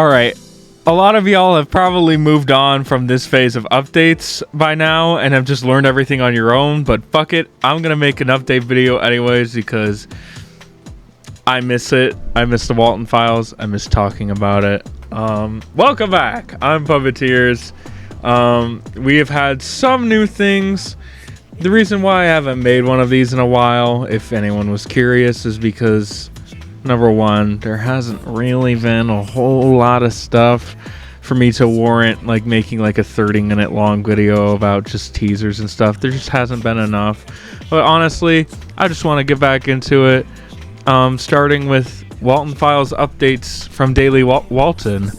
All right. A lot of y'all have probably moved on from this phase of updates by now and have just learned everything on your own, but fuck it. I'm going to make an update video anyways because I miss it. I miss the Walton Files. I miss talking about it. Welcome back. I'm Puppeteers. We have had some new things. The reason why I haven't made one of these in a while, if anyone was curious, is because number one, there hasn't really been a whole lot of stuff for me to warrant like making like a 30-minute long video about just teasers and stuff. There just hasn't been enough. But honestly, I just want to get back into it. Starting with Walton Files updates from Daily Walton.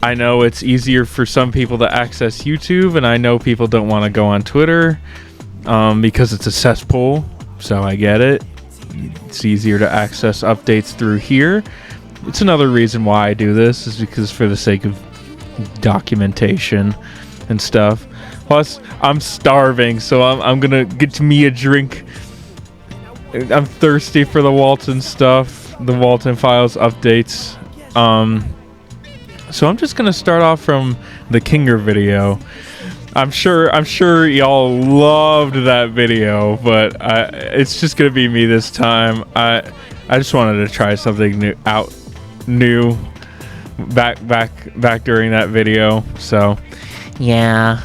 I know it's easier for some people to access YouTube, and I know people don't want to go on Twitter because it's a cesspool, so I get it. It's easier to access updates through here. It's another reason why I do this, is because for the sake of documentation and stuff. Plus, I'm starving, so I'm gonna get me a drink. I'm thirsty for the Walton stuff, the Walton Files updates. So I'm just gonna start off from the Kinger video. I'm sure y'all loved that video, but it's just gonna be me this time. I just wanted to try something new back during that video. So yeah,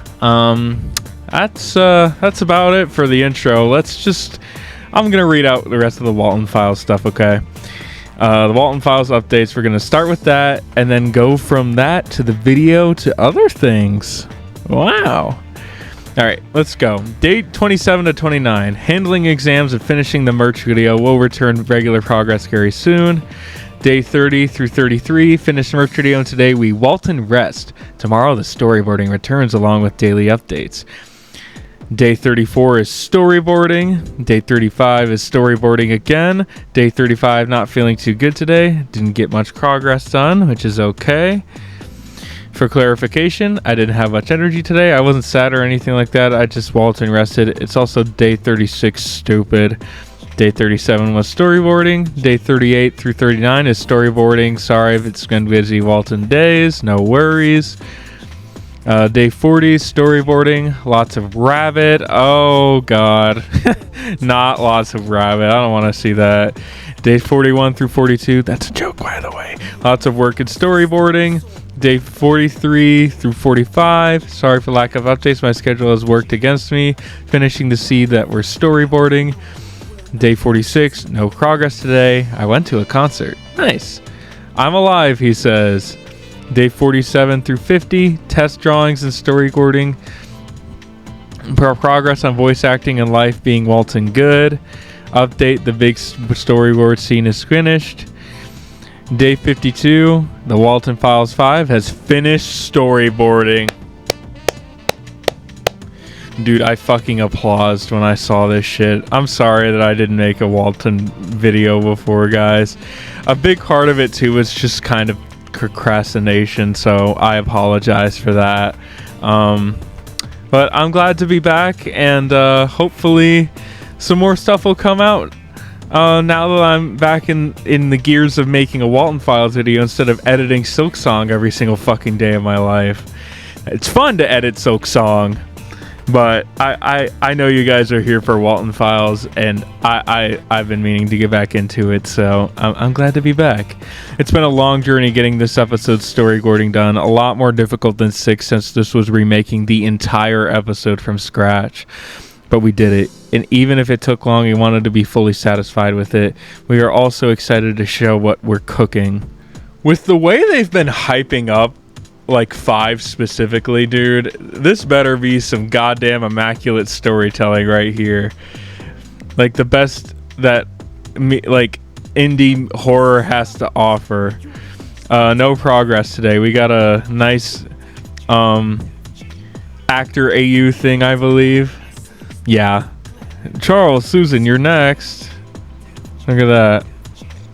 that's about it for the intro. I'm gonna read out the rest of the Walton Files stuff, okay? The Walton Files updates, we're gonna start with that and then go from that to the video to other things. Wow. All right, let's go. Date 27 to 29. Handling exams and finishing the merch video will return regular progress very soon. Day 30 through 33. Finished merch video, and today we Walton rest. Tomorrow the storyboarding returns along with daily updates. Day 34 is storyboarding. Day 35 is storyboarding again. Day 35, not feeling too good today. Didn't get much progress done, which is okay. For clarification, I didn't have much energy today. I wasn't sad or anything like that. I just Walton rested. It's also day 36, stupid. Day 37 was storyboarding. Day 38 through 39 is storyboarding. Sorry if it's been busy Walton days. No worries. Day 40 storyboarding. Lots of rabbit. Oh god. Not lots of rabbit. I don't want to see that. Day 41 through 42. That's a joke, by the way. Lots of work and storyboarding. Day 43 through 45. Sorry for lack of updates. My schedule has worked against me. Finishing the seed that we're storyboarding. Day 46. No progress today. I went to a concert. Nice. I'm alive, he says. Day 47 through 50, test drawings and storyboarding. Progress on voice acting and life being Walton good. Update, the big storyboard scene is finished. Day 52, the Walton Files 5 has finished storyboarding. Dude, I fucking applauded when I saw this shit. I'm sorry that I didn't make a Walton video before, guys. A big part of it too was just kind of procrastination, so I apologize for that. But I'm glad to be back, and hopefully some more stuff will come out now that I'm back in the gears of making a Walton Files video instead of editing Silk Song every single fucking day of my life. It's fun to edit Silk Song, but I know you guys are here for Walton Files, and I've been meaning to get back into it, so I'm glad to be back. It's been a long journey getting this episode's storyboarding done, a lot more difficult than 6 since this was remaking the entire episode from scratch. But we did it, and even if it took long, we wanted to be fully satisfied with it. We are also excited to show what we're cooking. With the way they've been hyping up like 5 specifically, dude, this better be some goddamn immaculate storytelling right here. Like the best that indie horror has to offer. No progress today. We got a nice actor AU thing, I believe. Yeah. Charles, Susan, you're next. Look at that.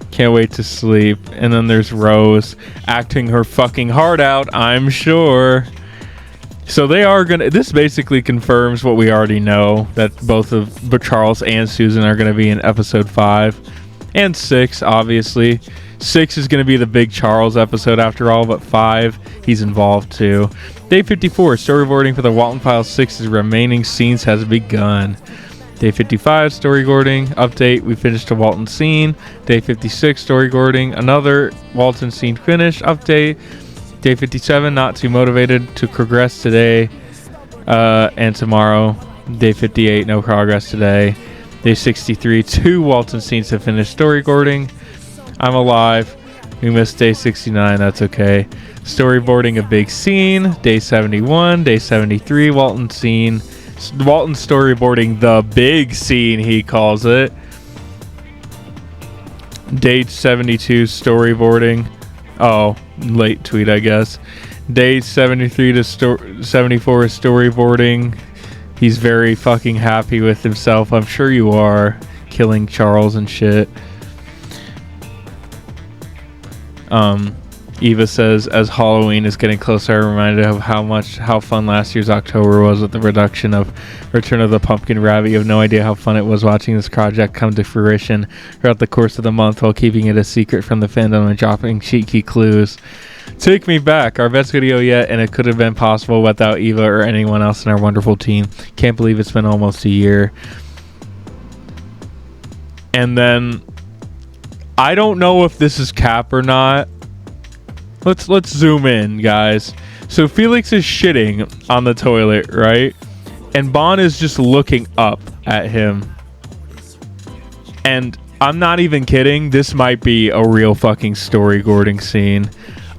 Can't wait to sleep. And then there's Rose acting her fucking heart out, I'm sure. So they are gonna, this basically confirms what we already know, that both Charles and Susan are gonna be in episode 5 and 6, obviously. 6 is going to be the big Charles episode after all, but 5, he's involved too. Day 54, storyboarding for the Walton Files 6's remaining scenes has begun. Day 55, storyboarding update. We finished a Walton scene. Day 56, storyboarding. Another Walton scene finished. Update. Day 57, not too motivated to progress today and tomorrow. Day 58, no progress today. Day 63, 2 Walton scenes to finish storyboarding. I'm alive. We missed day 69. That's okay. Storyboarding a big scene. Day 71. Day 73. Walton scene. Walton storyboarding the big scene, he calls it. Day 72. Storyboarding. Oh, late tweet, I guess. Day 73 to 74 is storyboarding. He's very fucking happy with himself. I'm sure you are. Killing Charles and shit. Eva says, as Halloween is getting closer, I'm reminded of how fun last year's October was with the reduction of Return of the Pumpkin Rabbit. You have no idea how fun it was watching this project come to fruition throughout the course of the month while keeping it a secret from the fandom and dropping cheeky clues. Take me back, our best video yet, and it could have been possible without Eva or anyone else in our wonderful team. Can't believe it's been almost a year. And then I don't know if this is cap or not. Let's zoom in, guys. So Felix is shitting on the toilet, right? And Bon is just looking up at him. And I'm not even kidding. This might be a real fucking storyboarding scene.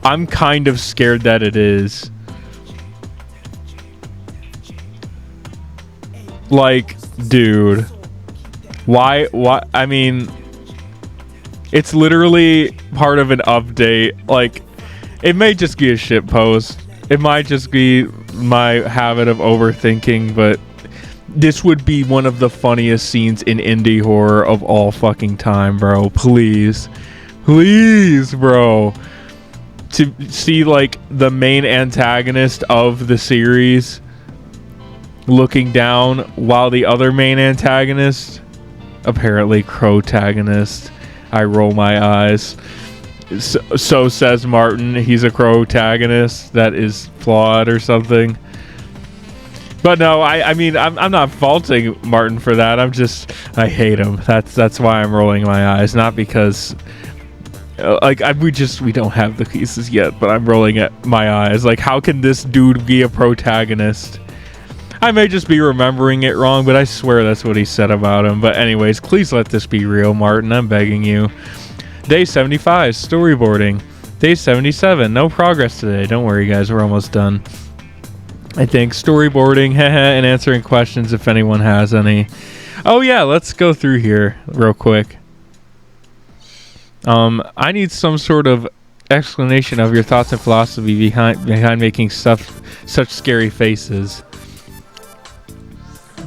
I'm kind of scared that it is. Like, dude. Why? I mean, it's literally part of an update. Like, it may just be a shit post. It might just be my habit of overthinking, but this would be one of the funniest scenes in indie horror of all fucking time, bro. Please. Please, bro. To see, like, the main antagonist of the series looking down while the other main antagonist, apparently Crotagonist, I roll my eyes. So says Martin, he's a Crotagonist that is flawed or something. But no, I mean, I'm not faulting Martin for that. I hate him. That's why I'm rolling my eyes, not because we don't have the pieces yet, but I'm rolling at my eyes. Like, how can this dude be a protagonist? I may just be remembering it wrong, but I swear that's what he said about him. But anyways, please let this be real, Martin. I'm begging you. Day 75, storyboarding. Day 77, no progress today. Don't worry, guys. We're almost done. I think storyboarding, and answering questions if anyone has any. Oh, yeah, let's go through here real quick. I need some sort of explanation of your thoughts and philosophy behind making such scary faces.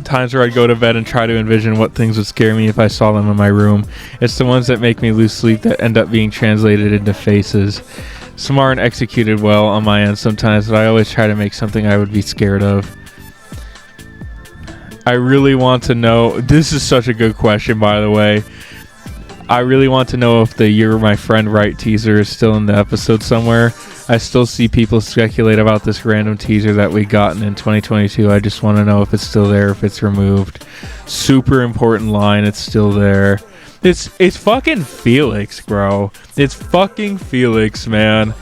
Times where I'd go to bed and try to envision what things would scare me if I saw them in my room. It's the ones that make me lose sleep that end up being translated into faces. Some aren't executed well on my end sometimes, but I always try to make something I would be scared of. I really want to know... This is such a good question, by the way. I really want to know if the You're My Friend Right teaser is still in the episode somewhere. I still see people speculate about this random teaser that we gotten in 2022. I just want to know if it's still there, if it's removed. Super important line, it's still there. It's fucking Felix, bro. It's fucking Felix, man.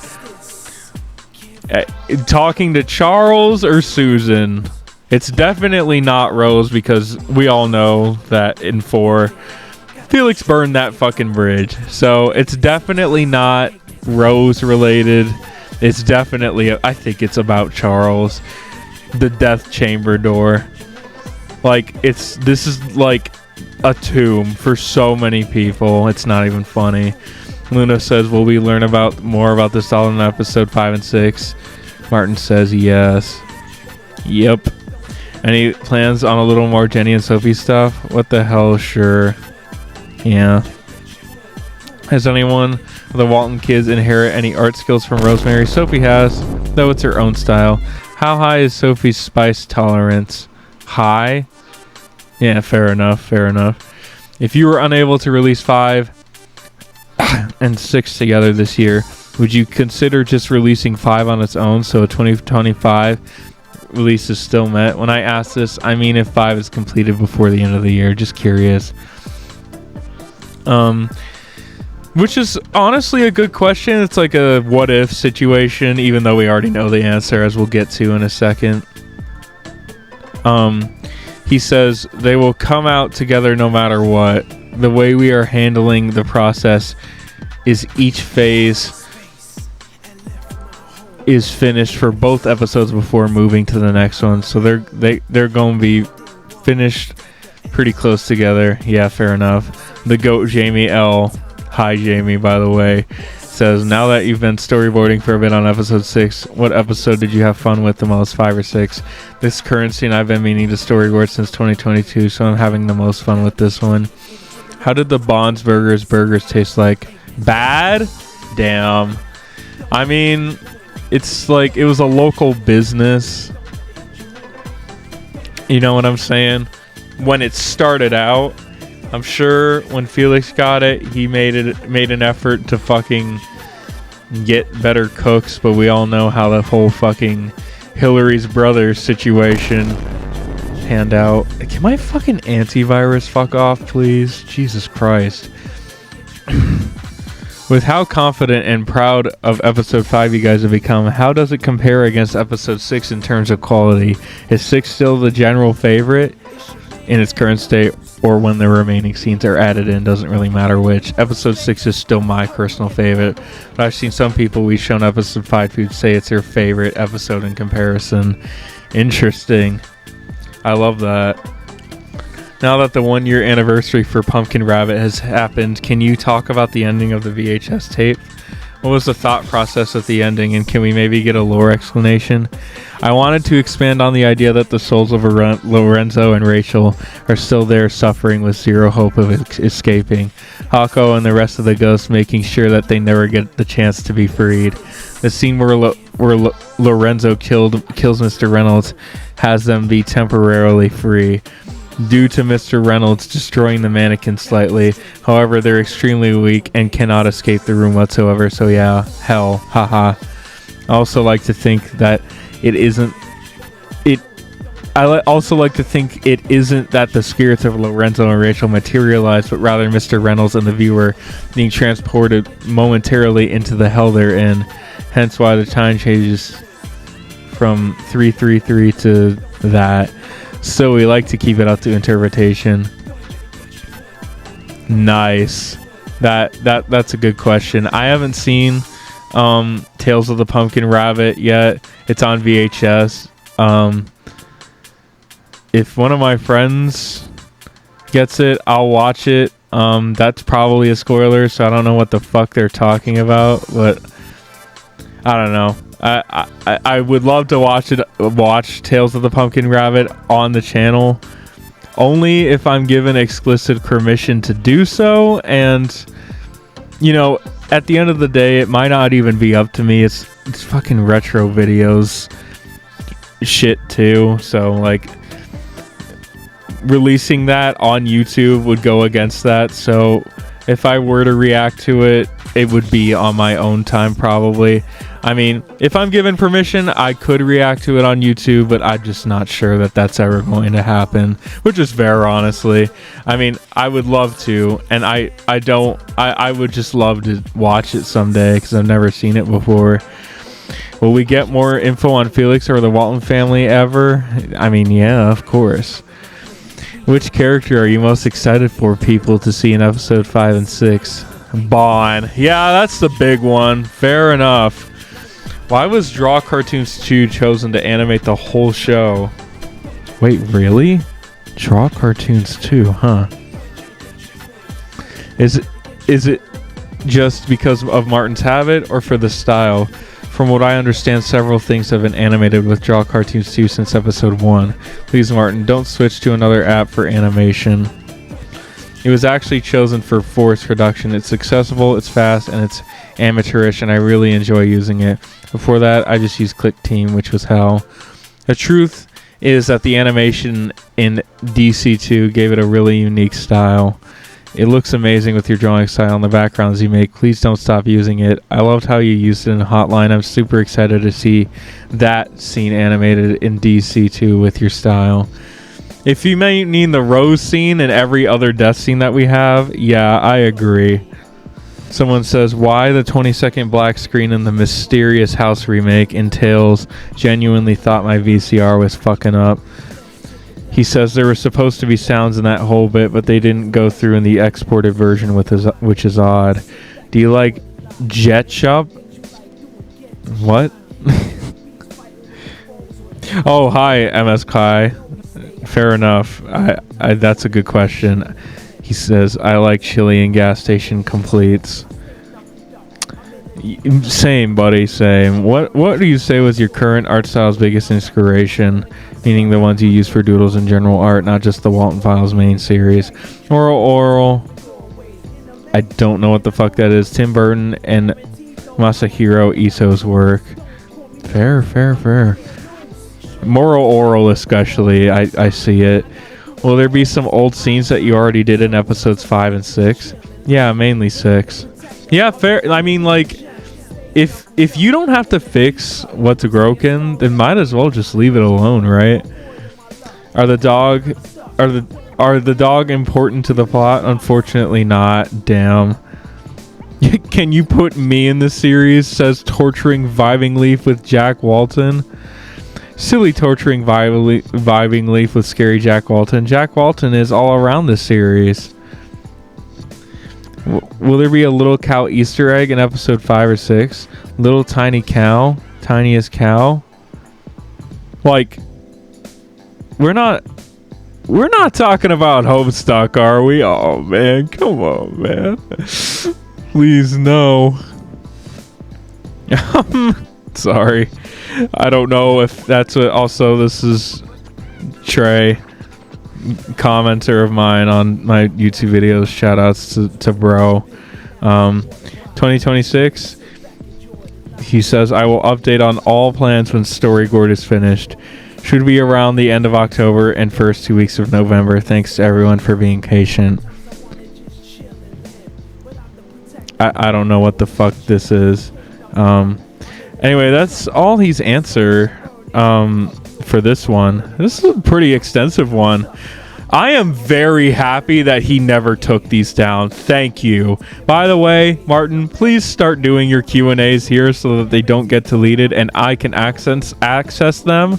Talking to Charles or Susan. It's definitely not Rose, because we all know that in 4... Felix burned that fucking bridge. So it's definitely not Rose related. It's definitely, I think it's about Charles. The death chamber door. Like, this is like a tomb for so many people. It's not even funny. Luna says, will we learn more about this all in episode 5 and 6? Martin says yes. Yep. Any plans on a little more Jenny and Sophie stuff? What the hell? Sure. Yeah. Has anyone of the Walton kids inherit any art skills from Rosemary? Sophie has, though it's her own style. How high is Sophie's spice tolerance? High? Yeah, fair enough, fair enough. If you were unable to release 5, and 6 together this year, would you consider just releasing 5 on its own so a 2025 release is still met? When I ask this, I mean if 5 is completed before the end of the year. Just curious. Which is honestly a good question. It's like a what if situation, even though we already know the answer, as we'll get to in a second. He says they will come out together no matter what. The way we are handling the process is each phase is finished for both episodes before moving to the next one. So they're going to be finished pretty close together. Yeah, fair enough. The GOAT Jamie L. Hi Jamie, by the way, says, now that you've been storyboarding for a bit on episode 6, what episode did you have fun with the most, 5 or 6? This currency and I've been meaning to storyboard since 2022, so I'm having the most fun with this one. How did the Bonds burgers taste like? Bad? Damn. I mean, it's like it was a local business. You know what I'm saying? When it started out, I'm sure when Felix got it, he made an effort to fucking get better cooks, but we all know how the whole fucking Hillary's brothers situation panned out. Can my fucking antivirus fuck off, please? Jesus Christ. With how confident and proud of episode 5 you guys have become, how does it compare against episode 6 in terms of quality? Is 6 still the general favorite in its current state, or when the remaining scenes are added in? Doesn't really matter which. Episode 6 is still my personal favorite, but I've seen some people we've shown episode 5 who'd say it's their favorite episode in comparison. Interesting. I love that. Now that the 1-year anniversary for Pumpkin Rabbit has happened, can you talk about the ending of the VHS tape? What was the thought process at the ending, and can we maybe get a lore explanation? I wanted to expand on the idea that the souls of Lorenzo and Rachel are still there suffering with zero hope of escaping. Hako and the rest of the ghosts making sure that they never get the chance to be freed. The scene where Lorenzo kills Mr. Reynolds has them be temporarily free, due to Mr. Reynolds destroying the mannequin slightly. However, they're extremely weak and cannot escape the room whatsoever, so yeah, hell, haha. I also like to think that it isn't that the spirits of Lorenzo and Rachel materialize, but rather Mr. Reynolds and the viewer being transported momentarily into the hell they're in. Hence why the time changes from 333 to that. So we like to keep it up to interpretation. Nice. That's a good question. I haven't seen Tales of the Pumpkin Rabbit yet. It's on VHS. If one of my friends gets it, I'll watch it. That's probably a spoiler, so I don't know what the fuck they're talking about, but I don't know. I would love to watch Tales of the Pumpkin Rabbit on the channel, only if I'm given explicit permission to do so. And you know, at the end of the day, it might not even be up to me. It's fucking retro videos shit too, so like releasing that on YouTube would go against that. So if I were to react to it, it would be on my own time probably. I mean, if I'm given permission, I could react to it on YouTube, but I'm just not sure that that's ever going to happen, which is fair, honestly. I mean, I would love to, and I would just love to watch it someday because I've never seen it before. Will we get more info on Felix or the Walton family ever? I mean, yeah, of course. Which character are you most excited for people to see in episode 5 and 6? Bon. Yeah, that's the big one. Fair enough. Why was Draw Cartoons 2 chosen to animate the whole show? Wait, really? Draw Cartoons 2, huh? Is it just because of Martin's habit or for the style? From what I understand, several things have been animated with Draw Cartoons 2 since episode 1. Please, Martin, don't switch to another app for animation. It was actually chosen for forced production. It's accessible, it's fast, and it's amateurish, and I really enjoy using it. Before that, I just used Click Team, which was hell. The truth is that the animation in DC2 gave it a really unique style. It looks amazing with your drawing style and the backgrounds you make. Please don't stop using it. I loved how you used it in Hotline. I'm super excited to see that scene animated in DC too with your style. If you may mean the Rose scene and every other death scene that we have, yeah, I agree. Someone says, why the 20-second black screen in the Mysterious House remake entails genuinely thought my VCR was fucking up. He says there were supposed to be sounds in that whole bit, but they didn't go through in the exported version, which is odd. Do you like Jet Shop? What? Oh, hi, MS Kai. Fair enough. I that's a good question. He says, I like chili and gas station completes. Same, buddy, same. What do you say was your current art style's biggest inspiration? Meaning the ones you use for doodles and general art, not just the Walton Files main series. Oral. I don't know what the fuck that is. Tim Burton and Masahiro Iso's work. Fair. Moral Oral especially, I see it. Will there be some old scenes that you already did in episodes 5 and 6? Yeah, mainly 6. Yeah, fair. I mean, like, if you don't have to fix what's broken, then might as well just leave it alone, right? Are the dog important to the plot? Unfortunately not. Damn. Can you put me in the series? Says torturing Vibing Leaf with Jack Walton. Silly torturing Vibing Leaf with scary Jack Walton. Jack Walton is all around this series. Will there be a little cow Easter egg in episode 5 or 6? Little tiny cow? Tiniest cow? Like, we're not talking about Homestuck, are we? Oh, man. Come on, man. Please, no. Sorry. I don't know if that's what... Also, this is Trey, commenter of mine on my YouTube videos. Shout outs to bro. 2026, he says, I will update on all plans when Storyboard is finished. Should be around the end of October and first 2 weeks of November. Thanks to everyone for being patient. I don't know what the fuck this is. Anyway, that's all he's answered for this one. This is a pretty extensive one. I am very happy that he never took these down. Thank you. By the way, Martin, please start doing your Q&As here so that they don't get deleted and I can access them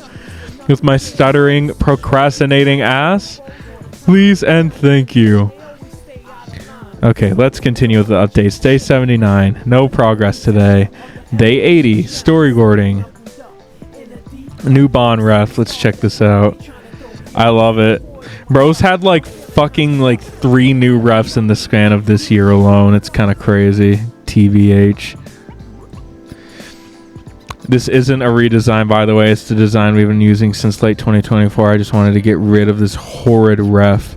with my stuttering, procrastinating ass. Please and thank you. Okay, let's continue with the updates. Day 79, no progress today. Day 80, storyboarding. New Bond ref. Let's check this out. I love it. Bro's had like fucking like 3 new refs in the span of this year alone. It's kind of crazy. TBH. This isn't a redesign, by the way. It's the design we've been using since late 2024. I just wanted to get rid of this horrid ref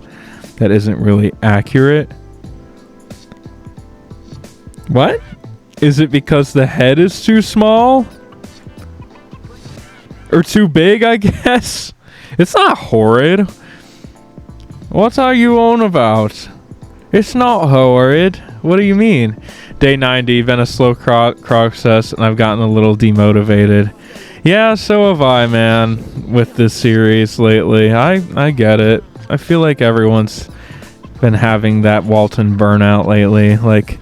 that isn't really accurate. What? Is it because the head is too small? Or too big, I guess? It's not horrid. What are you on about? It's not horrid. What do you mean? Day 90, been a slow process, and I've gotten a little demotivated. Yeah, so have I, man, with this series lately. I get it. I feel like everyone's been having that Walton burnout lately. Like,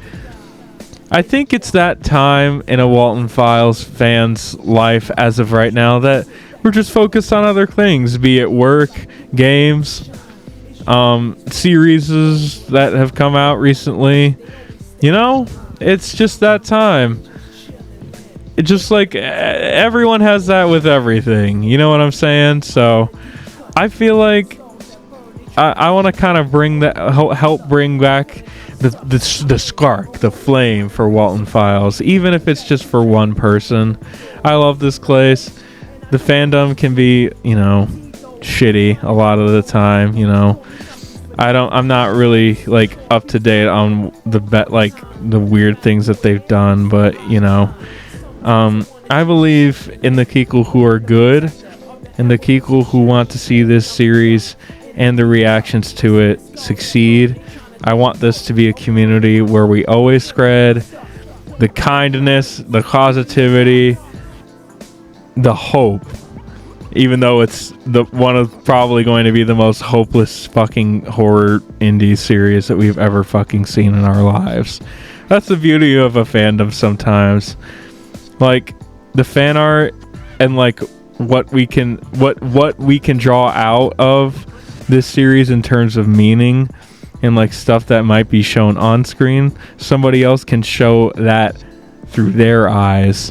I think it's that time in a Walton Files fan's life as of right now that we're just focused on other things, be it work, games, series that have come out recently. You know, it's just that time. It's just like everyone has that with everything. You know what I'm saying? So I feel like I want to kind of help bring back the spark, the flame for Walton Files, even if it's just for one person. I love this place. The fandom can be, you know, shitty a lot of the time, you know. I'm not really like up to date on the weird things that they've done, but you know, I believe in the people who are good and the people who want to see this series and the reactions to it succeed. I want this to be a community where we always spread the kindness, the positivity, the hope, even though it's the one of probably going to be the most hopeless fucking horror indie series that we've ever fucking seen in our lives. That's the beauty of a fandom sometimes. Like the fan art and like what we can draw out of this series in terms of meaning and like stuff that might be shown on screen, somebody else can show that through their eyes.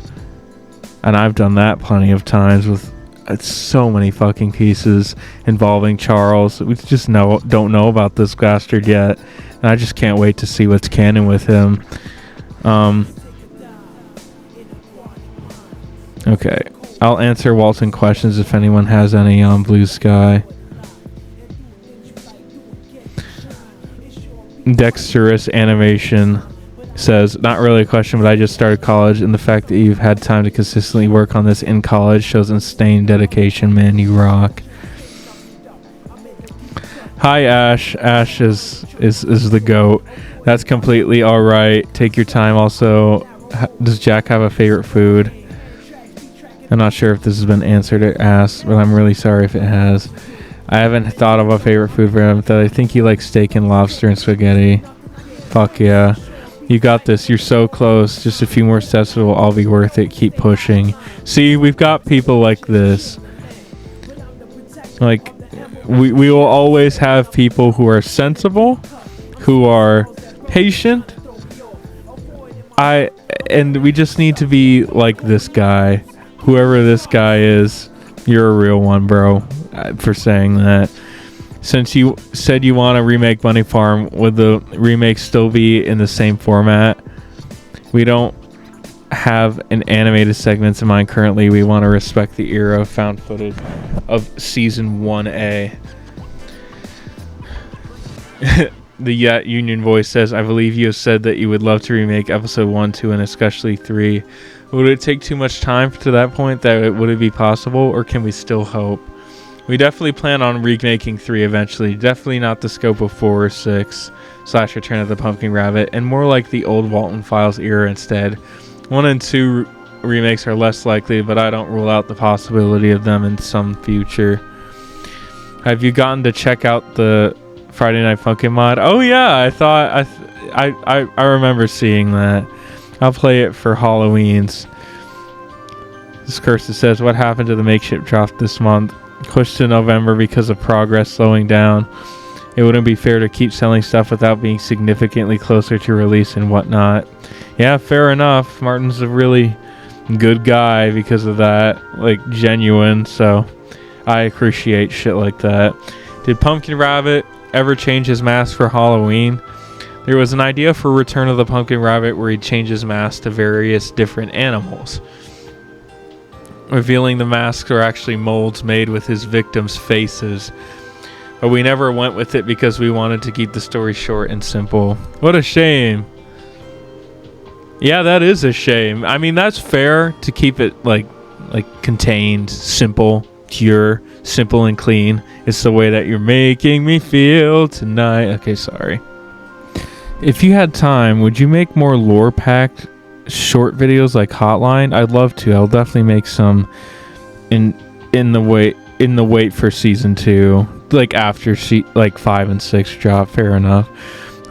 And I've done that plenty of times with so many fucking pieces involving Charles. We just don't know about this bastard yet, and I just can't wait to see what's canon with him. Okay, I'll answer Walton questions if anyone has any on Blue Sky. Dexterous Animation says, not really a question, but I just started college, and the fact that you've had time to consistently work on this in college shows insane dedication, man. You rock. Hi, Ash. Ash is the GOAT. That's completely all right. Take your time. Also, does Jack have a favorite food? I'm not sure if this has been answered or asked, but I'm really sorry if it has. I haven't thought of a favorite food for him, but I think he likes steak and lobster and spaghetti. Fuck yeah. You got this. You're so close. Just a few more steps. It will all be worth it. Keep pushing. See, we've got people like this. Like, we will always have people who are sensible, who are patient. And we just need to be like this guy. Whoever this guy is, you're a real one, bro, for saying that. Since you said you want to remake Bunny Farm, would the remake still be in the same format? We don't have an animated segments in mind currently. We want to respect the era of found footage of season 1A. The Union Voice says, I believe you have said that you would love to remake episode 1, 2, and especially 3. Would it take too much time to that point that would it be possible, or can we still hope? We definitely plan on remaking 3 eventually. Definitely not the scope of 4 or 6 / Return of the Pumpkin Rabbit, and more like the old Walton Files era instead. 1 and 2 remakes are less likely, but I don't rule out the possibility of them in some future. Have you gotten to check out the Friday Night Funkin' mod? Oh yeah, I remember seeing that. I'll play it for Halloween's. This Kirsten says, what happened to the makeshift drop this month? Pushed to November because of progress slowing down. It wouldn't be fair to keep selling stuff without being significantly closer to release and whatnot. Yeah, fair enough. Martin's a really good guy because of that. Like, genuine, so I appreciate shit like that. Did Pumpkin Rabbit ever change his mask for Halloween? There was an idea for Return of the Pumpkin Rabbit where he'd change his mask to various different animals, revealing the masks are actually molds made with his victims' faces. But we never went with it because we wanted to keep the story short and simple. What a shame. Yeah, that is a shame. I mean, that's fair to keep it like contained, simple, pure, simple and clean. It's the way that you're making me feel tonight. Okay, sorry. If you had time, would you make more lore-packed short videos like Hotline? I'd love to. I'll definitely make some in the wait for season 2, like after 5 and 6 drop. Fair enough.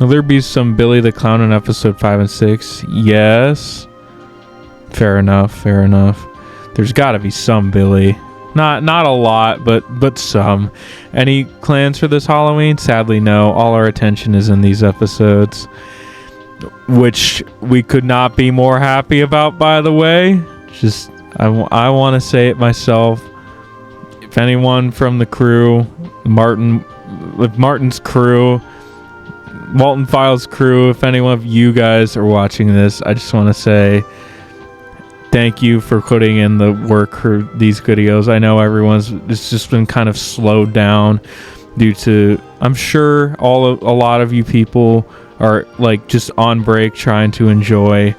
Will there be some Billy the Clown in episode 5 and 6? Yes. Fair enough. There's got to be some Billy. Not a lot, but some. Any plans for this Halloween? Sadly, no. All our attention is in these episodes, which we could not be more happy about, by the way. Just I want to say it myself. If anyone from the crew, Martin's crew, Walton Files crew, if any one of you guys are watching this, I just want to say thank you for putting in the work for these videos. I know it's just been kind of slowed down due to, I'm sure a lot of you people are like just on break trying to enjoy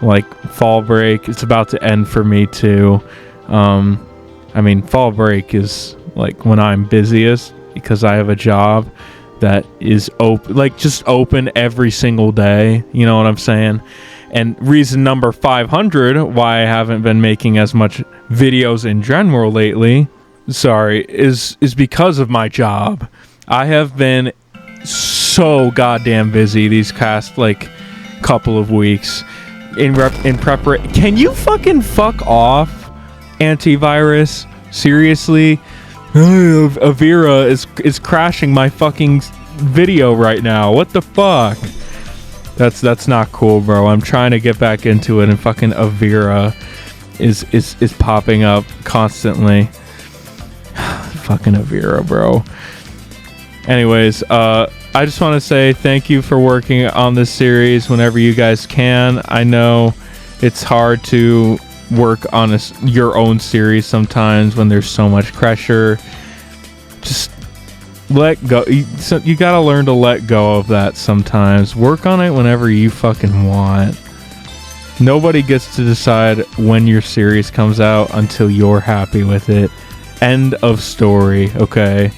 like fall break. It's about to end for me too. I mean, fall break is like when I'm busiest because I have a job that is open, like just open every single day. You know what I'm saying? And reason number 500 why I haven't been making as much videos in general lately, is because of my job. I have been so goddamn busy these past like couple of weeks in preparation. Can you fucking fuck off, antivirus? Seriously? Avira is crashing my fucking video right now. What the fuck? That's not cool, bro. I'm trying to get back into it, and fucking Avira is popping up constantly. Fucking Avira, bro. Anyways, I just want to say thank you for working on this series whenever you guys can. I know it's hard to work on your own series sometimes when there's so much pressure. Just let go. You gotta learn to let go of that sometimes. Work on it whenever you fucking want. Nobody gets to decide when your series comes out until you're happy with it. End of story, okay?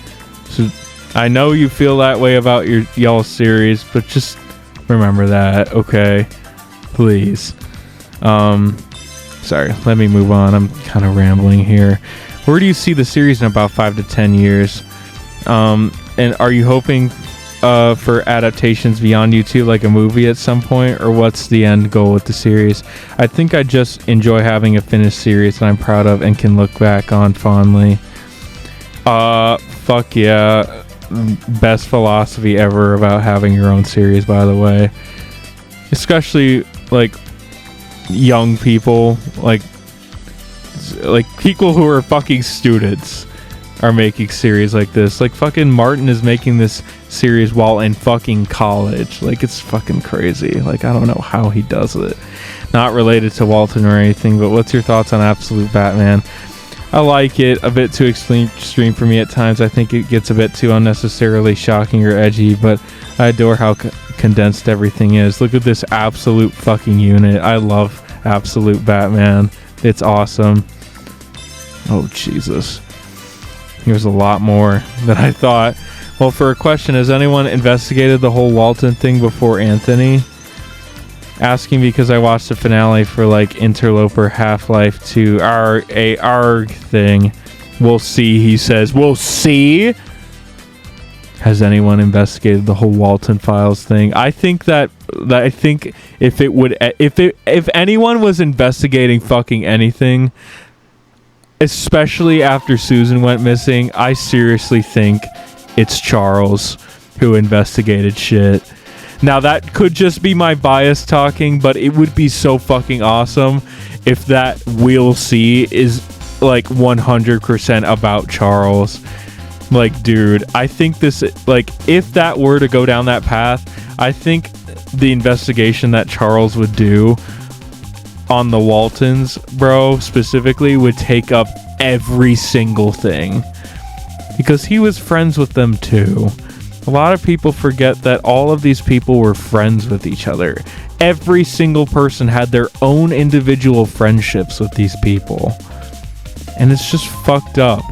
So I know you feel that way about y'all's series, but just remember that, okay? Please. Sorry, let me move on. I'm kind of rambling here. Where do you see the series in about 5 to 10 years? And are you hoping for adaptations beyond YouTube, like a movie at some point, or what's the end goal with the series? I think I just enjoy having a finished series that I'm proud of and can look back on fondly. Fuck yeah. Best philosophy ever about having your own series, by the way. Especially like young people, like people who are fucking students are making series like this. Like fucking Martin is making this series while in fucking college. Like it's fucking crazy. Like I don't know how he does it. Not related to Walton or anything, but what's your thoughts on Absolute Batman? I like it. A bit too extreme for me at times. I think it gets a bit too unnecessarily shocking or edgy, but I adore how condensed everything is. Look at this absolute fucking unit. I love Absolute Batman. It's awesome. Oh Jesus. There's a lot more than I thought. Well, for a question, has anyone investigated the whole Walton thing before Anthony? Asking because I watched the finale for like Interloper Half-Life 2 ARG thing. We'll see, he says. We'll see. Has anyone investigated the whole Walton Files thing? I think if anyone was investigating fucking anything, especially after Susan went missing, I seriously think it's Charles who investigated shit. Now that could just be my bias talking, but it would be so fucking awesome if that we'll see is like 100% about Charles. Like, dude, I think this, like, if that were to go down that path, I think the investigation that Charles would do on the Waltons, bro, specifically, would take up every single thing. Because he was friends with them too. A lot of people forget that all of these people were friends with each other. Every single person had their own individual friendships with these people. And it's just fucked up.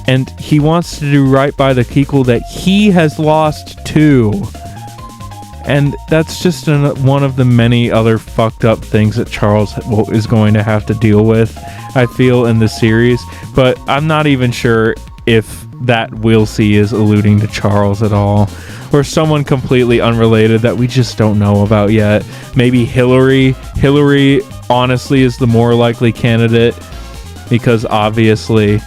And he wants to do right by the people that he has lost too. And that's just one of the many other fucked up things that Charles is going to have to deal with, I feel, in the series. But I'm not even sure if that we'll see is alluding to Charles at all, or someone completely unrelated that we just don't know about yet. Maybe Hillary honestly is the more likely candidate, because obviously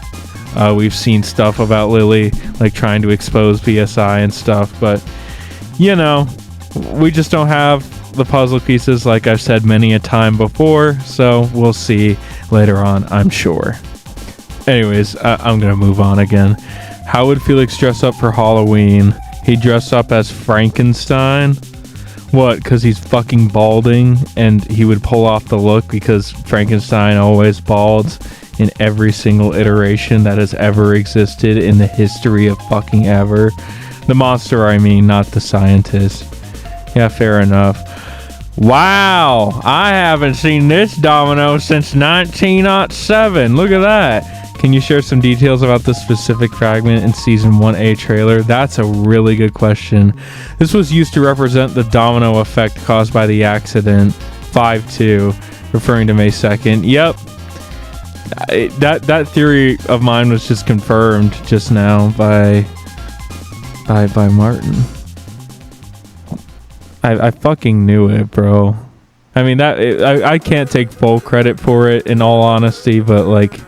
we've seen stuff about Lily, like trying to expose BSI and stuff, but you know, we just don't have the puzzle pieces, like I've said many a time before, so we'll see later on, I'm sure. Anyways, I'm gonna move on again. How would Felix dress up for Halloween? He'd dress up as Frankenstein? What, because he's fucking balding and he would pull off the look because Frankenstein always balds in every single iteration that has ever existed in the history of fucking ever? The monster, I mean, not the scientist. Yeah, fair enough. Wow, I haven't seen this domino since 1907. Look at that. Can you share some details about the specific fragment in Season 1A trailer? That's a really good question. This was used to represent the domino effect caused by the accident. 5-2, referring to May 2nd. Yep. That theory of mine was just confirmed just now by Martin. I fucking knew it, bro. I mean, I can't take full credit for it in all honesty, but like,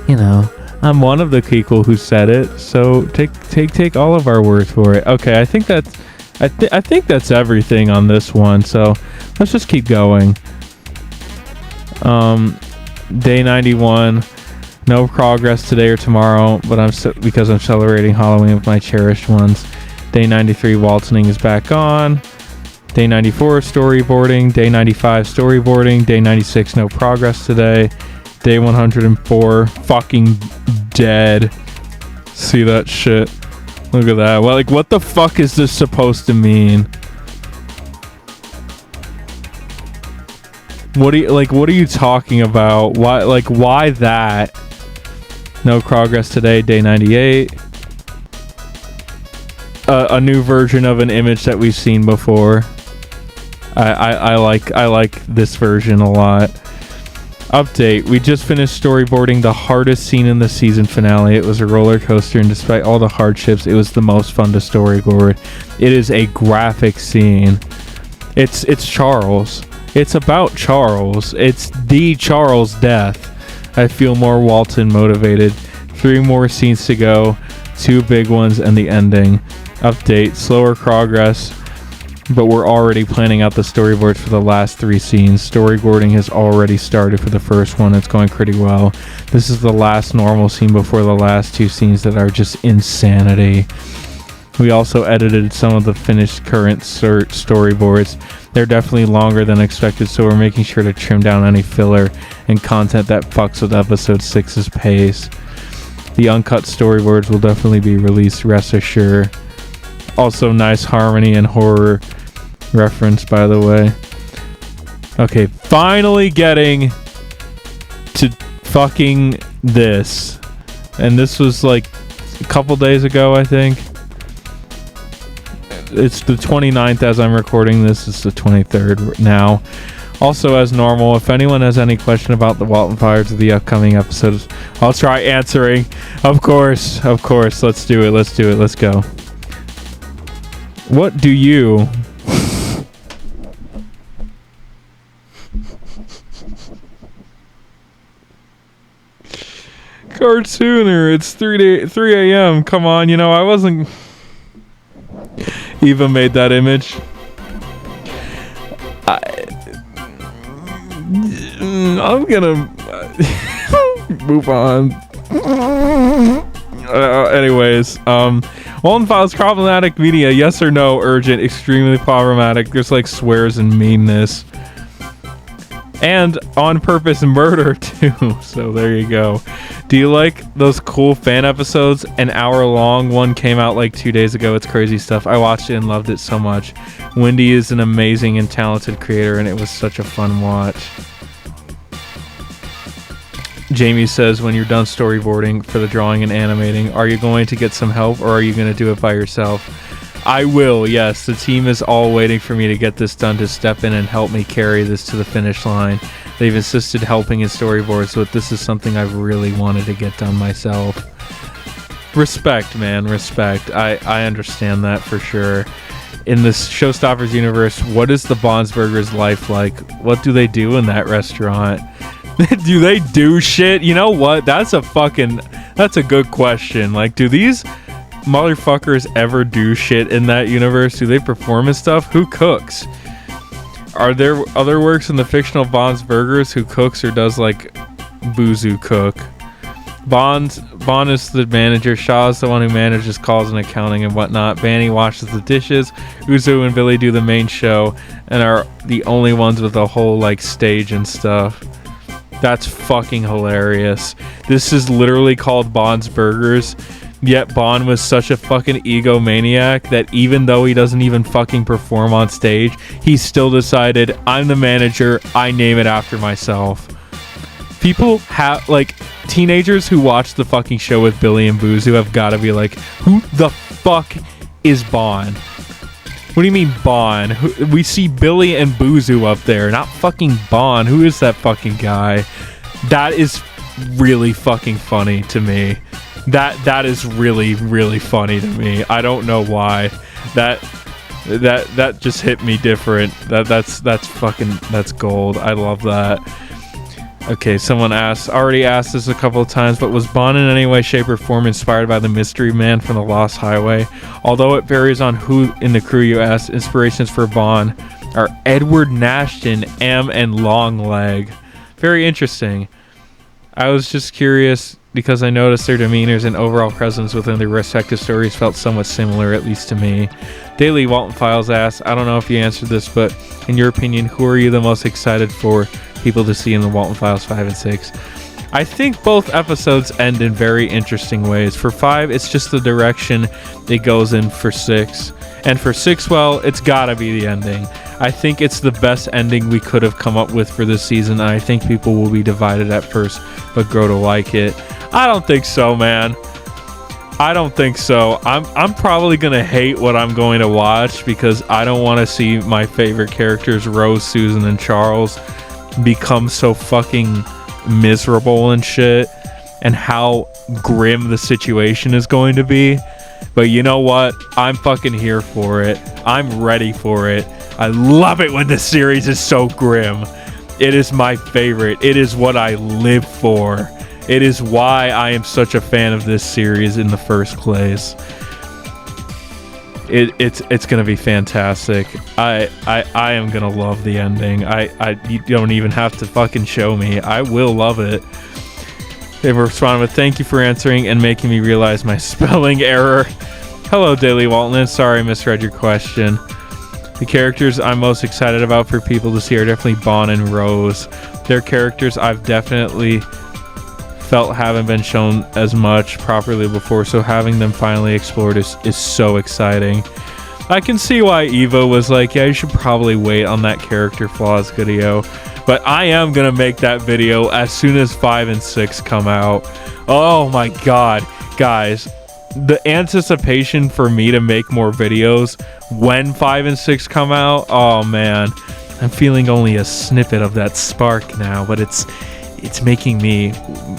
you know, I'm one of the people who said it, so take all of our word for it. Okay, I think that's everything on this one, so let's just keep going. Day 91, no progress today or tomorrow, but because I'm celebrating Halloween with my cherished ones. Day 93, Waltening is back on. Day 94, storyboarding. Day 95, storyboarding. Day 96, no progress today. Day 104, fucking dead. See that shit? Look at that. Well, like, what the fuck is this supposed to mean? What are you talking about? Why that? No progress today. Day 98. A new version of an image that we've seen before. I like this version a lot. Update. We just finished storyboarding the hardest scene in the season finale. It was a roller coaster, and despite all the hardships, it was the most fun to storyboard. It is a graphic scene. It's Charles. It's about Charles. It's the Charles death. I feel more Walton motivated. 3 more scenes to go. 2 big ones and the ending. Update. Slower progress, but we're already planning out the storyboards for the last 3 scenes. Storyboarding has already started for the first one. It's going pretty well. This is the last normal scene before the last 2 scenes that are just insanity. We also edited some of the finished current storyboards. They're definitely longer than expected, so we're making sure to trim down any filler and content that fucks with episode 6's pace. The uncut storyboards will definitely be released, rest assured. Also, nice harmony and horror reference, by the way. Okay, finally getting to fucking this. And this was like a couple days ago, I think. It's the 29th as I'm recording this. It's the 23rd now. Also, as normal, if anyone has any question about the Walton Files or the upcoming episodes, I'll try answering. Of course. Let's do it. Let's go. What do you... Cartooner, it's 3 a.m. Come on, I wasn't... Eva made that image. I'm gonna move on. Anyways, Walton Files problematic media, yes or no? Urgent, extremely problematic. There's like swears and meanness. And on purpose murder too. So there you go. Do you like those cool fan episodes? An hour long one came out like 2 days ago. It's crazy stuff. I watched it and loved it so much. Wendy is an amazing and talented creator, and it was such a fun watch. Jamie says, when you're done storyboarding for the drawing and animating, are you going to get some help, or are you going to do it by yourself? I will, yes. The team is all waiting for me to get this done to step in and help me carry this to the finish line. They've insisted helping in storyboards, so this is something I've really wanted to get done myself. Respect, man, respect. I understand that for sure. In this Showstoppers universe, what is the Bonsburgers' life like? What do they do in that restaurant? Do they do shit? You know what? That's a good question. Like, do these motherfuckers ever do shit in that universe? Do they perform and stuff? Who cooks? Are there other works in the fictional Bond's Burgers who cooks or does like Boozoo cook? Bond is the manager. Shaw is the one who manages calls and accounting and whatnot. Banny washes the dishes. Uzo and Billy do the main show and are the only ones with a whole like stage and stuff. That's fucking hilarious. This is literally called Bond's Burgers. Yet Bond was such a fucking egomaniac that even though he doesn't even fucking perform on stage, he still decided, I'm the manager, I name it after myself. People have, like, teenagers who watch the fucking show with Billy and Boozoo have got to be like, who the fuck is Bon? What do you mean Bon? We see Billy and Boozoo up there, not fucking Bon. Who is that fucking guy? That is really fucking funny to me. That is really, really funny to me. I don't know why. That just hit me different. That's gold. I love that. Okay, someone already asked this a couple of times, but was Bon in any way, shape, or form inspired by the mystery man from the Lost Highway? Although it varies on who in the crew you ask, inspirations for Bon are Edward Nashton, M, and Longleg. Very interesting. I was just curious because I noticed their demeanors and overall presence within their respective stories felt somewhat similar, at least to me. Daily Walton Files asks, I don't know if you answered this, but in your opinion, who are you the most excited for people to see in the Walton Files 5 and 6? I think both episodes end in very interesting ways. For 5, it's just the direction it goes in for 6. And for 6, well, it's gotta be the ending. I think it's the best ending we could have come up with for this season, and I think people will be divided at first, but grow to like it. I don't think so, man. I don't think so. I'm probably gonna hate what I'm going to watch because I don't want to see my favorite characters, Rose, Susan, and Charles, become so fucking miserable and shit, and how grim the situation is going to be. But you know what? I'm fucking here for it. I'm ready for it. I love it when the series is so grim. It is my favorite. It is what I live for. It is why I am such a fan of this series in the first place. It's gonna be fantastic. I am gonna love the ending. You don't even have to fucking show me. I will love it. They responded with, thank you for answering and making me realize my spelling error. Hello, Daily Walton. Sorry I misread your question. The characters I'm most excited about for people to see are definitely Bon and Rose. They're characters I've definitely felt haven't been shown as much properly before, so having them finally explored is so exciting. I can see why Eva was like, yeah, you should probably wait on that character flaws video. But I am going to make that video as soon as 5 and 6 come out. Oh my god. Guys, the anticipation for me to make more videos when 5 and 6 come out, oh man. I'm feeling only a snippet of that spark now, but it's making me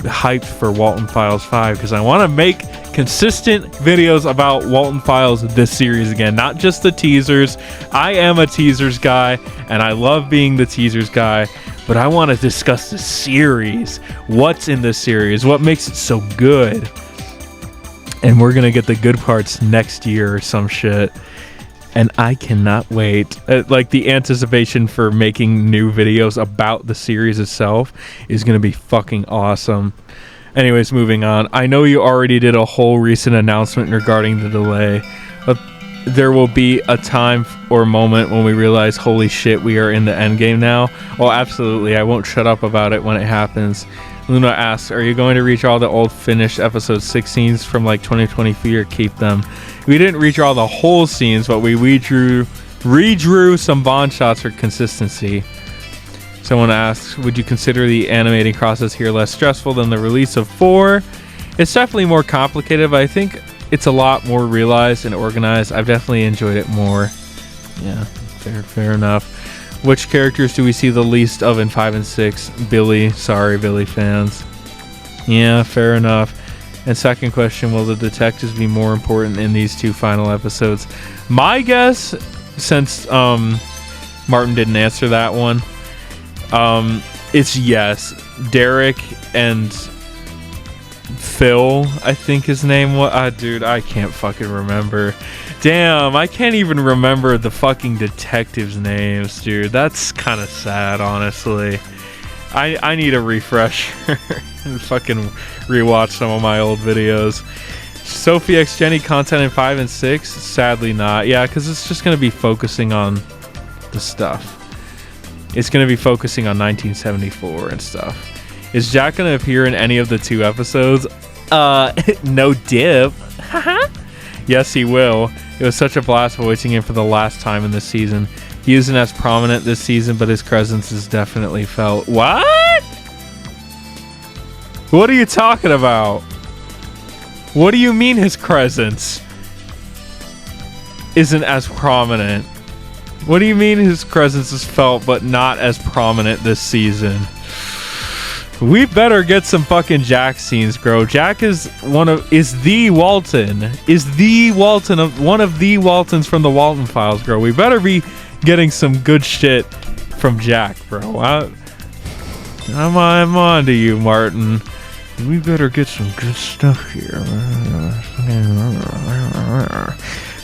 hyped for Walton Files 5 because I want to make consistent videos about Walton Files this series again, not just the teasers. I am a teasers guy and I love being the teasers guy, but I want to discuss the series. What's in the series? What makes it so good? And we're going to get the good parts next year or some shit. And I cannot wait. Like, the anticipation for making new videos about the series itself is going to be fucking awesome. Anyways, moving on. I know you already did a whole recent announcement regarding the delay, but there will be a time or moment when we realize, holy shit, we are in the end game now. Oh, absolutely. I won't shut up about it when it happens. Luna asks, are you going to reach all the old finished episode 6 scenes from like 2023 or keep them? We didn't reach all the whole scenes, but we redrew some Bond shots for consistency. Someone asks, would you consider the animating process here less stressful than the release of 4? It's definitely more complicated, but I think it's a lot more realized and organized. I've definitely enjoyed it more. Yeah, fair enough. Which characters do we see the least of in 5 and 6? Billy. Sorry, Billy fans. Yeah, fair enough. And second question, will the detectives be more important in these 2 final episodes? My guess, since Martin didn't answer that one, it's yes. Derek and Phil, I think his name was. Dude, I can't fucking remember. Damn, I can't even remember the fucking detectives' names, dude. That's kind of sad, honestly. I need a refresher and fucking rewatch some of my old videos. Sophie X Jenny content in 5 and 6? Sadly not. Yeah, because it's just going to be focusing on the stuff. It's going to be focusing on 1974 and stuff. Is Jack going to appear in any of the 2 episodes? No dip. Yes, he will. It was such a blast voicing him for the last time in this season. He isn't as prominent this season, but his presence is definitely felt. What? What are you talking about? What do you mean his presence isn't as prominent? What do you mean his presence is felt but not as prominent this season? We better get some fucking Jack scenes, bro. Jack is one of the Waltons from the Walton Files, bro. We better be getting some good shit from Jack, bro. I'm on to you, Martin. We better get some good stuff here.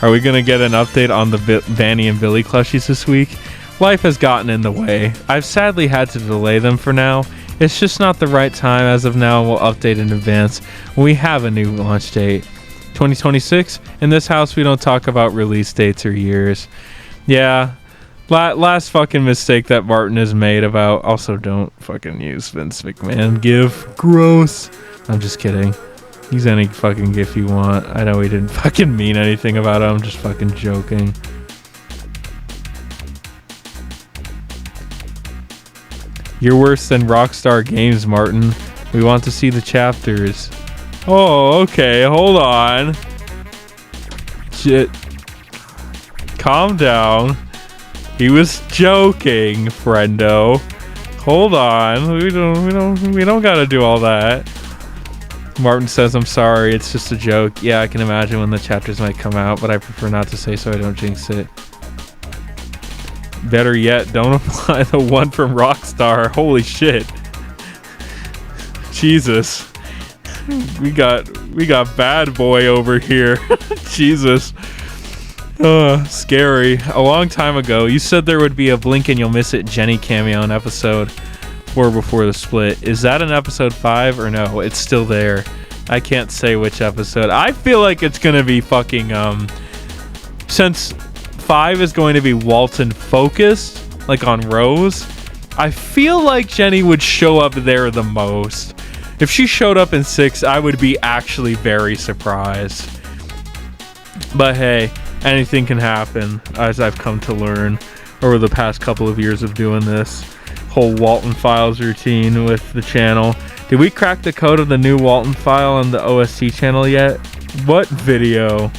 Are we gonna get an update on the Vanny and Billy plushies this week? Life has gotten in the way. I've sadly had to delay them for now. It's just not the right time as of now. We'll update in advance when we have a new launch date. 2026? In this house, we don't talk about release dates or years. Yeah. Last fucking mistake that Martin has made about... Also, don't fucking use Vince McMahon gif. Gross. I'm just kidding. Use any fucking gif you want. I know he didn't fucking mean anything about it. I'm just fucking joking. You're worse than Rockstar Games, Martin. We want to see the chapters. Oh, okay. Hold on. Shit. Calm down. He was joking, friendo. Hold on. We don't gotta do all that. Martin says, I'm sorry, it's just a joke. Yeah, I can imagine when the chapters might come out, but I prefer not to say so I don't jinx it. Better yet, don't apply the one from Rockstar. Holy shit. Jesus. We got bad boy over here. Jesus. Scary. A long time ago, you said there would be a Blink and You'll Miss It Jenny cameo in episode 4 before the split. Is that in episode 5 or no? It's still there. I can't say which episode. I feel like it's gonna be fucking since 5 is going to be Walton focused, like on Rose, I feel like Jenny would show up there the most. If she showed up in 6, I would be actually very surprised. But hey, anything can happen, as I've come to learn over the past couple of years of doing this whole Walton Files routine with the channel. Did we crack the code of the new Walton File on the OST channel yet? What video?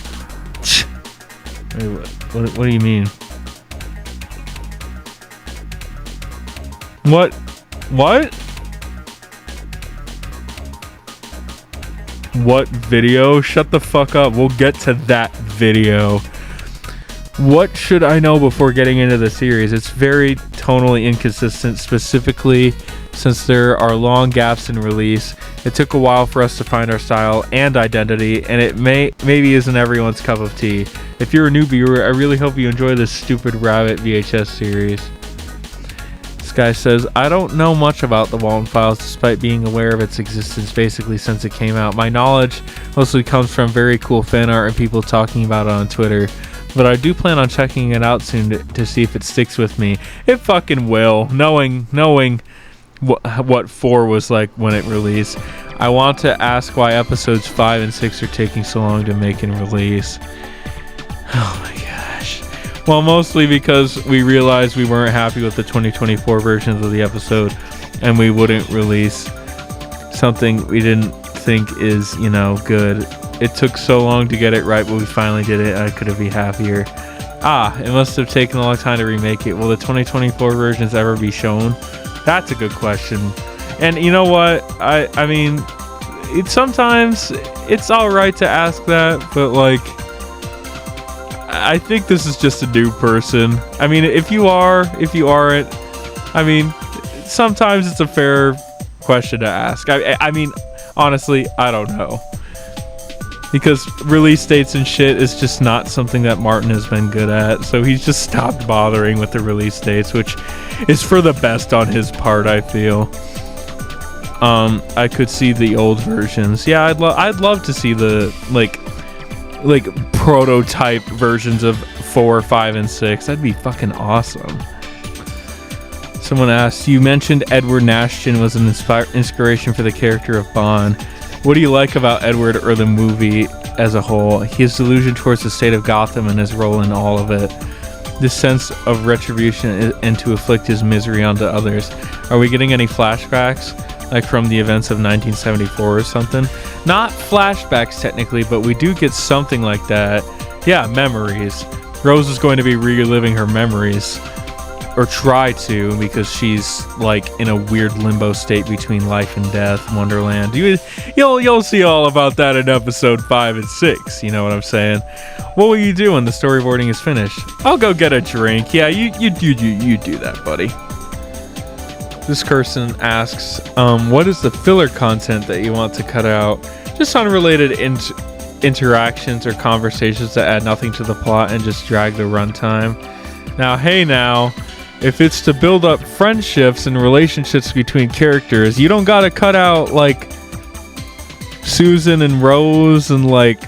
What do you mean? What? What video? Shut the fuck up. We'll get to that video. What should I know before getting into the series? It's very tonally inconsistent, specifically since there are long gaps in release. It took a while for us to find our style and identity, and it maybe isn't everyone's cup of tea. If you're a new viewer, I really hope you enjoy this stupid Rabbit VHS series. This guy says, I don't know much about the Walton Files despite being aware of its existence basically since it came out. My knowledge mostly comes from very cool fan art and people talking about it on Twitter. But I do plan on checking it out soon to see if it sticks with me. It fucking will. Knowing what 4 was like when it released. I want to ask why episodes 5 and 6 are taking so long to make and release. Oh my gosh. Well, mostly because we realized we weren't happy with the 2024 versions of the episode and we wouldn't release something we didn't think is, good. It took so long to get it right, but we finally did it and I couldn't be happier. It must have taken a long time to remake it. Will the 2024 versions ever be shown? That's a good question. And you know what? I mean, sometimes it's all right to ask that, but like, I think this is just a new person. I mean, if you aren't, I mean, sometimes it's a fair question to ask. I mean, honestly, I don't know. Because release dates and shit is just not something that Martin has been good at. So he's just stopped bothering with the release dates, which is for the best on his part, I feel. I could see the old versions. Yeah, I'd love to see the like prototype versions of 4, 5, and 6. That'd be fucking awesome. Someone asked, you mentioned Edward Nashton was an inspiration for the character of Bond. What do you like about Edward or the movie as a whole? His delusion towards the state of Gotham and his role in all of it. This sense of retribution and to inflict his misery onto others. Are we getting any flashbacks? like from the events of 1974 or something. Not flashbacks technically, but we do get something like that. Yeah, memories. Rose is going to be reliving her memories, or try to, because she's like in a weird limbo state between life and death, Wonderland. You'll see all about that in episode 5 and 6. You know what I'm saying? What will you do when the storyboarding is finished? I'll go get a drink. Yeah, you do that, buddy. This person asks, what is the filler content that you want to cut out? Just unrelated interactions or conversations that add nothing to the plot and just drag the runtime. Now, if it's to build up friendships and relationships between characters, you don't gotta cut out like Susan and Rose and like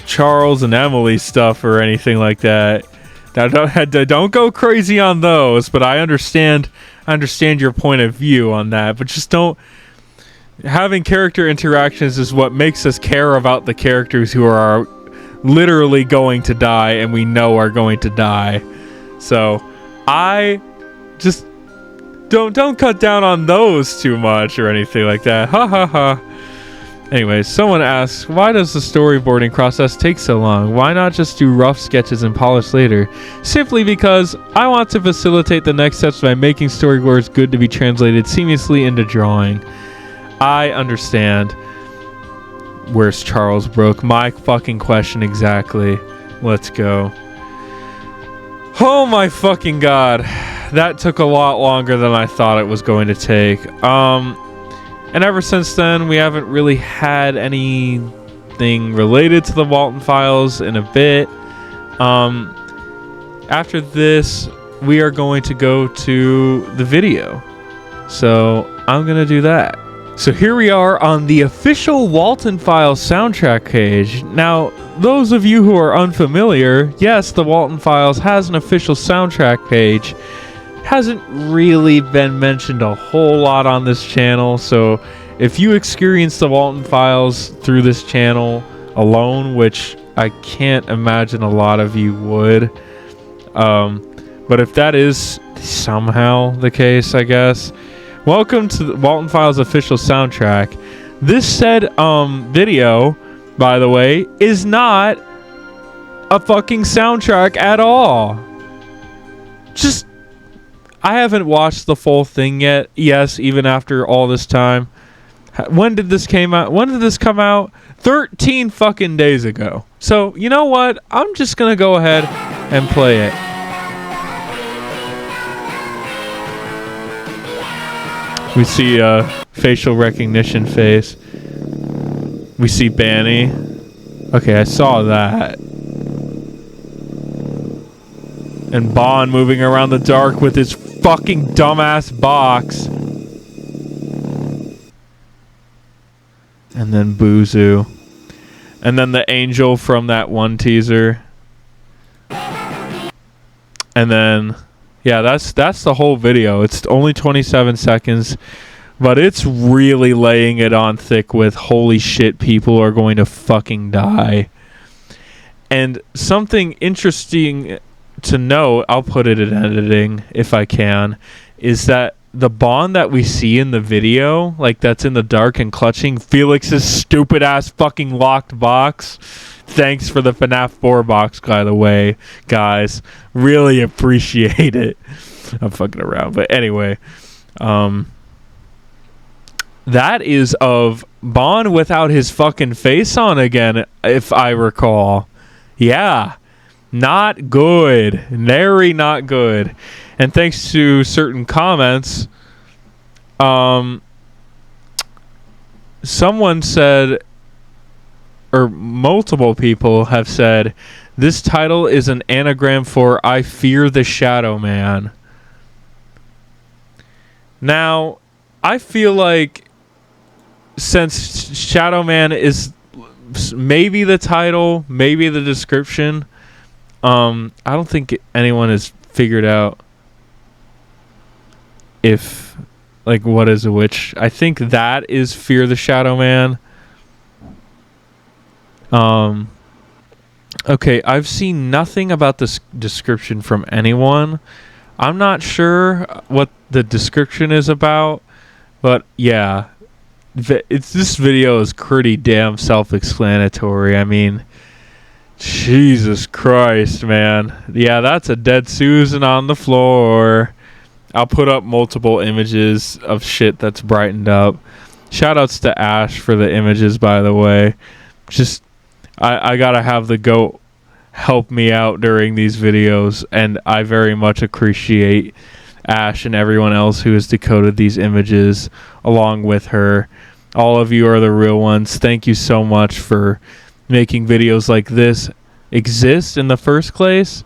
Charles and Emily stuff or anything like that. Now, don't go crazy on those, but I understand your point of view on that, but just don't. Having character interactions is what makes us care about the characters who are literally going to die and we know are going to die. So I just don't cut down on those too much or anything like that. Ha ha ha. Anyways, someone asks, why does the storyboarding process take so long? Why not just do rough sketches and polish later? Simply because I want to facilitate the next steps by making storyboards good to be translated seamlessly into drawing. I understand. Where's Charles Brook? My fucking question exactly. Let's go. Oh my fucking god. That took a lot longer than I thought it was going to take. And ever since then, we haven't really had anything related to the Walton Files in a bit. After this, we are going to go to the video. So I'm going to do that. So here we are on the official Walton Files soundtrack page. Now, those of you who are unfamiliar, yes, the Walton Files has an official soundtrack page. Hasn't really been mentioned a whole lot on this channel, so if you experience the Walton Files through this channel alone, which I can't imagine a lot of you would, but if that is somehow the case, I guess, welcome to the Walton Files official soundtrack. This said video, by the way, is not a fucking soundtrack at all. Just, I haven't watched the full thing yet. Yes, even after all this time. When did this come out? 13 fucking days ago. So, you know what? I'm just gonna go ahead and play it. We see a facial recognition face. We see Banny. Okay, I saw that. And Bond moving around the dark with his fucking dumbass box. And then Boozoo. And then the angel from that one teaser. And then, yeah, that's the whole video. It's only 27 seconds. But it's really laying it on thick with holy shit, people are going to fucking die. And something interesting to note, I'll put it in editing if I can, is that the Bond that we see in the video, like that's in the dark and clutching Felix's stupid ass fucking locked box. Thanks for the FNAF 4 box, by the way, guys. Really appreciate it. I'm fucking around. But anyway, that is of Bond without his fucking face on again, if I recall. Yeah. Not good. Very not good. And thanks to certain comments, someone said, or multiple people have said, this title is an anagram for I Fear the Shadow Man. Now, I feel like since Shadow Man is maybe the title, maybe the description, I don't think anyone has figured out if, like, what is which. I think that is Fear the Shadow Man. Okay, I've seen nothing about this description from anyone. I'm not sure what the description is about, But yeah, this video is pretty damn self-explanatory. I mean, Jesus Christ, man. Yeah, that's a dead Susan on the floor. I'll put up multiple images of shit that's brightened up. Shoutouts to Ash for the images, by the way. Just, I gotta have the goat help me out during these videos, and I very much appreciate Ash and everyone else who has decoded these images along with her. All of you are the real ones. Thank you so much for making videos like this exist in the first place.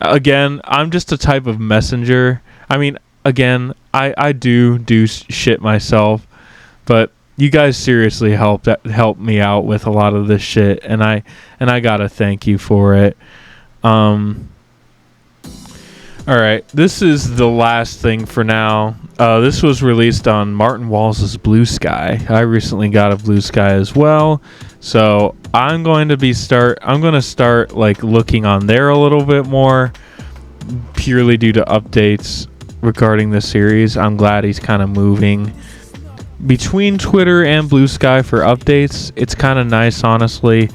Again, I'm just a type of messenger. I mean, again, I do shit myself, but you guys seriously helped me out with a lot of this shit, and I gotta thank you for it. Alright, this is the last thing for now. This was released on Martin Walls' Blue Sky. I recently got a Blue Sky as well, so I'm going to start like looking on there a little bit more, purely due to updates regarding the series. I'm glad he's kind of moving between Twitter and Blue Sky for updates. It's kind of nice, honestly.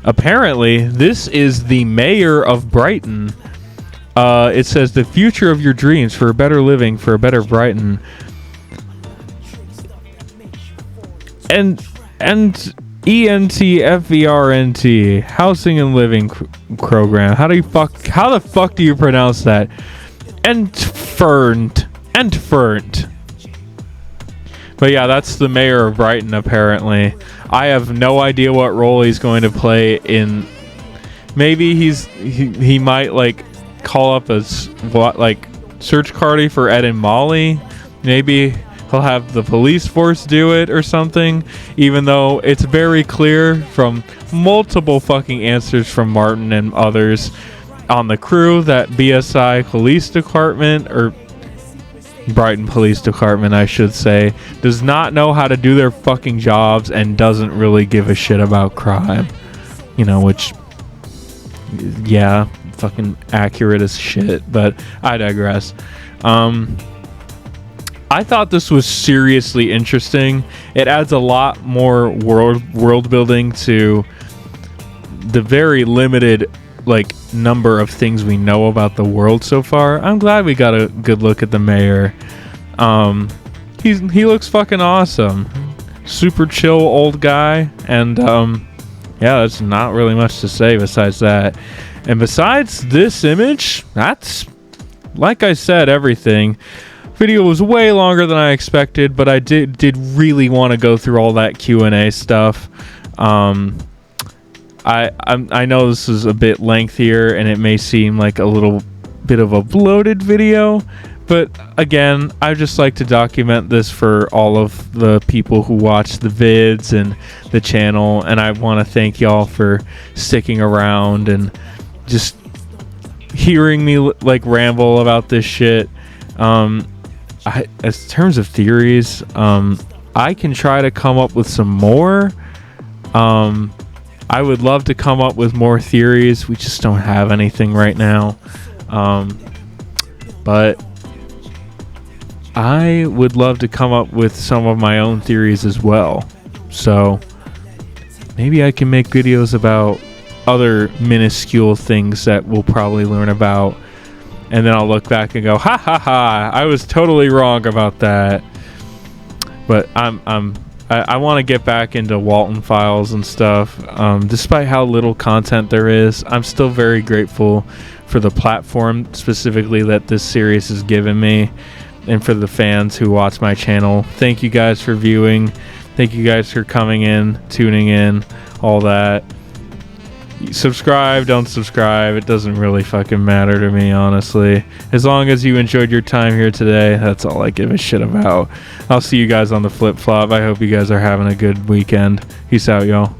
Apparently, this is the mayor of Brighton. It says the future of your dreams for a better living, for a better Brighton. And ENTFERNT, housing and living program. How the fuck do you pronounce that? Entfernt. But yeah, that's the mayor of Brighton, apparently. I have no idea what role he's going to play in. Maybe he might like call up a search party for Ed and Molly. Maybe he'll have the police force do it or something, even though it's very clear from multiple fucking answers from Martin and others on the crew that BSI Police Department, or Brighton Police Department, I should say, does not know how to do their fucking jobs and doesn't really give a shit about crime. You know, which, yeah, fucking accurate as shit, but I digress. I thought this was seriously interesting. It adds a lot more world building to the very limited number of things we know about the world so far. I'm glad we got a good look at the mayor. He looks fucking awesome. Super chill old guy, and yeah, there's not really much to say besides that. And besides this image, that's, like I said, everything. Video was way longer than I expected, but I did really want to go through all that Q&A stuff. I know this is a bit lengthier and it may seem like a little bit of a bloated video, but again, I just like to document this for all of the people who watch the vids and the channel, and I want to thank y'all for sticking around and just hearing me ramble about this shit. As terms of theories, I can try to come up with some more. I would love to come up with more theories. We just don't have anything right now. But I would love to come up with some of my own theories as well. So maybe I can make videos about other minuscule things that we'll probably learn about. And then I'll look back and go, ha ha ha, I was totally wrong about that. But I want to get back into Walton Files and stuff. Despite how little content there is, I'm still very grateful for the platform specifically that this series has given me, and for the fans who watch my channel. Thank you guys for viewing. Thank you guys for coming in, tuning in, all that. Subscribe, don't subscribe, it doesn't really fucking matter to me, honestly. As long as you enjoyed your time here today, that's all I give a shit about. I'll see you guys on the flip flop. I hope you guys are having a good weekend. Peace out, y'all.